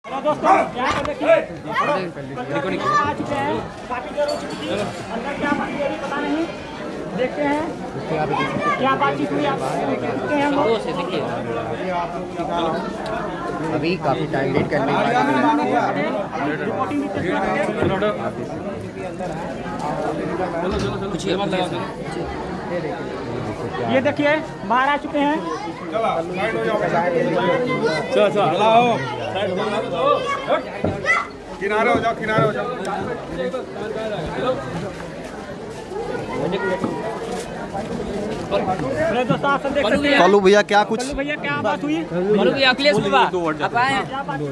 Hello दोस्तों, यहाँ पर देखिए आ चुके हैं, काफी देर हो चुकी थी। अंदर क्या बात हुई पता नहीं, देखते हैं क्या बातचीत हुई। आप देखते हैं हम लोग अभी काफ़ी टाइम वेट करने के ये देखिए बाहर आ चुके हैं। किनारे हो जाओ, किनारे हो जाओ। मेरे दोस्तों आप सब देख सकते हैं। कलू भैया क्या कुछ कल्लू भैया क्या बात हुई? बोलो भैया अखिलेश बाबा आप आए हैं। क्या बात हुई?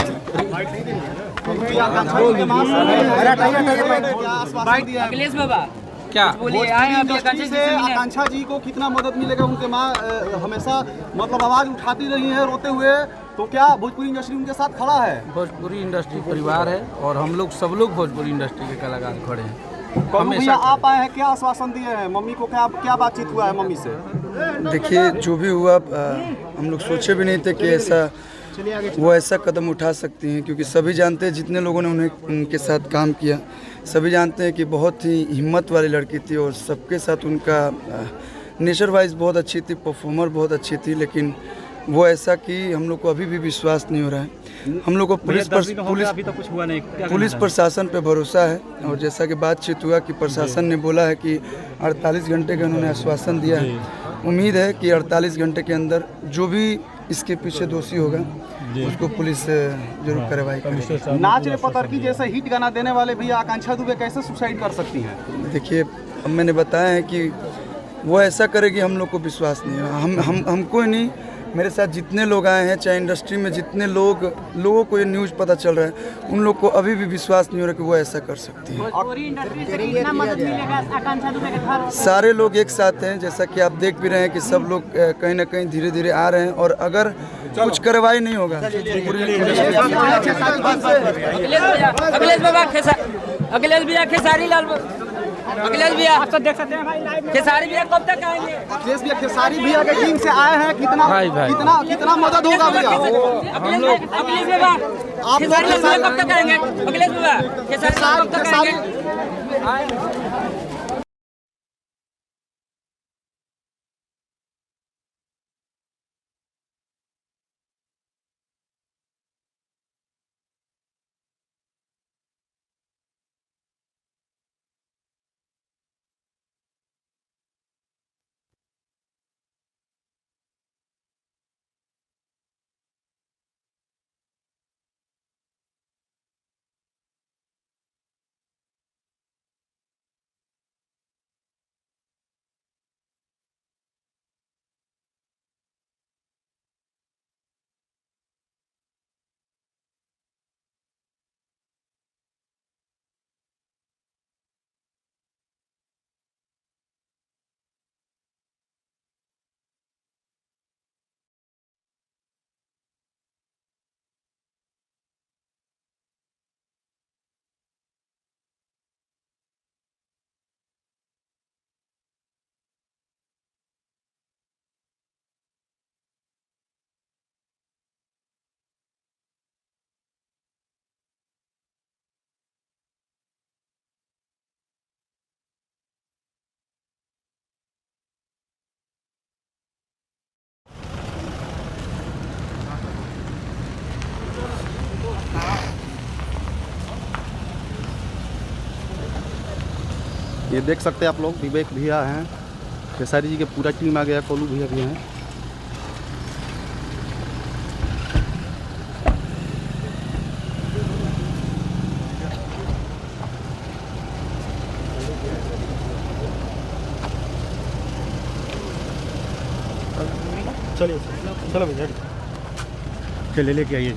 अखिलेश बाबा क्या बोलिए, आए हैं अभी इंडस्ट्री से आकांक्षा जी को कितना मदद मिलेगा? उनके माँ हमेशा मतलब आवाज उठाती रही है रोते हुए, तो क्या भोजपुरी इंडस्ट्री उनके साथ खड़ा है? भोजपुरी इंडस्ट्री परिवार है और हम लोग सब लोग भोजपुरी इंडस्ट्री के कलाकार खड़े हैं। कलू भैया आप आए हैं, क्या आश्वासन दिए हैं मम्मी को? क्या बातचीत हुआ है मम्मी से? देखिए जो भी हुआ हम लोग सोचे भी नहीं थे कि वो ऐसा कदम उठा सकती हैं, क्योंकि सभी जानते हैं, जितने लोगों ने उनके साथ काम किया सभी जानते हैं कि बहुत ही हिम्मत वाली लड़की थी और सबके साथ उनका नेचर वाइज बहुत अच्छी थी, परफॉर्मर बहुत अच्छी थी। लेकिन वो ऐसा कि हम लोग को अभी भी विश्वास नहीं हो रहा है। हम लोग को पुलिस प्रशासन पे भरोसा है और जैसा कि बातचीत हुआ कि प्रशासन ने बोला है कि 48 घंटे का उन्होंने आश्वासन दिया है। उम्मीद है कि 48 घंटे के अंदर जो भी इसके पीछे दोषी होगा उसको पुलिस जरूर कार्रवाई करेगी। नाच रे पतरकी जैसे हिट गाना देने वाले भी आकांक्षा दुबे कैसे सुसाइड कर सकती हैं? देखिए अब मैंने बताया है कि वो ऐसा करेगी, हम लोग को विश्वास नहीं है। हमको ही नहीं, मेरे साथ जितने लोग आए हैं, चाहे इंडस्ट्री में जितने लोगों को ये न्यूज़ पता चल रहा है, उन लोग को अभी भी विश्वास नहीं हो रहा कि वो ऐसा कर सकती है। भोजपुरी इंडस्ट्री से कितना मदद मिलेगा आकांक्षा दुबे के घर? सारे लोग एक साथ हैं, जैसा कि आप देख भी रहे हैं कि सब लोग कहीं ना कहीं धीरे धीरे आ रहे हैं और अगर कुछ कार्रवाई नहीं होगा अखिलेश भैया खेसारी लाल अखिलेश भैया आप सब देख सकते हैं भाई लाइव में। खेसारी भैया कब तक आएंगे? अखिलेश भैया खेसारी भैया के टीम से आए हैं, कितना मदद होगा भैया? अखिलेश बाबा खेसारी लाल भैया कब तक आएंगे? अखिलेश बाबा खेसारी लाल कब तक आएंगे? ये देख सकते हैं आप लोग, विवेक भैया हैं, खेसारी जी के पूरा टीम आ गया, कोलू भैया भी हैं। चलो भैया चले लेके आइए।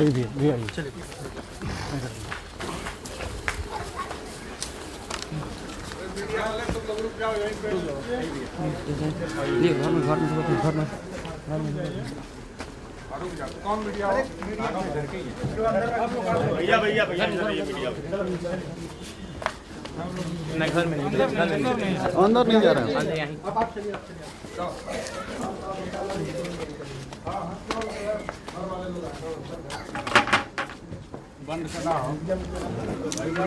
आइए भी आइए। अंदर नहीं जा रहे हैं।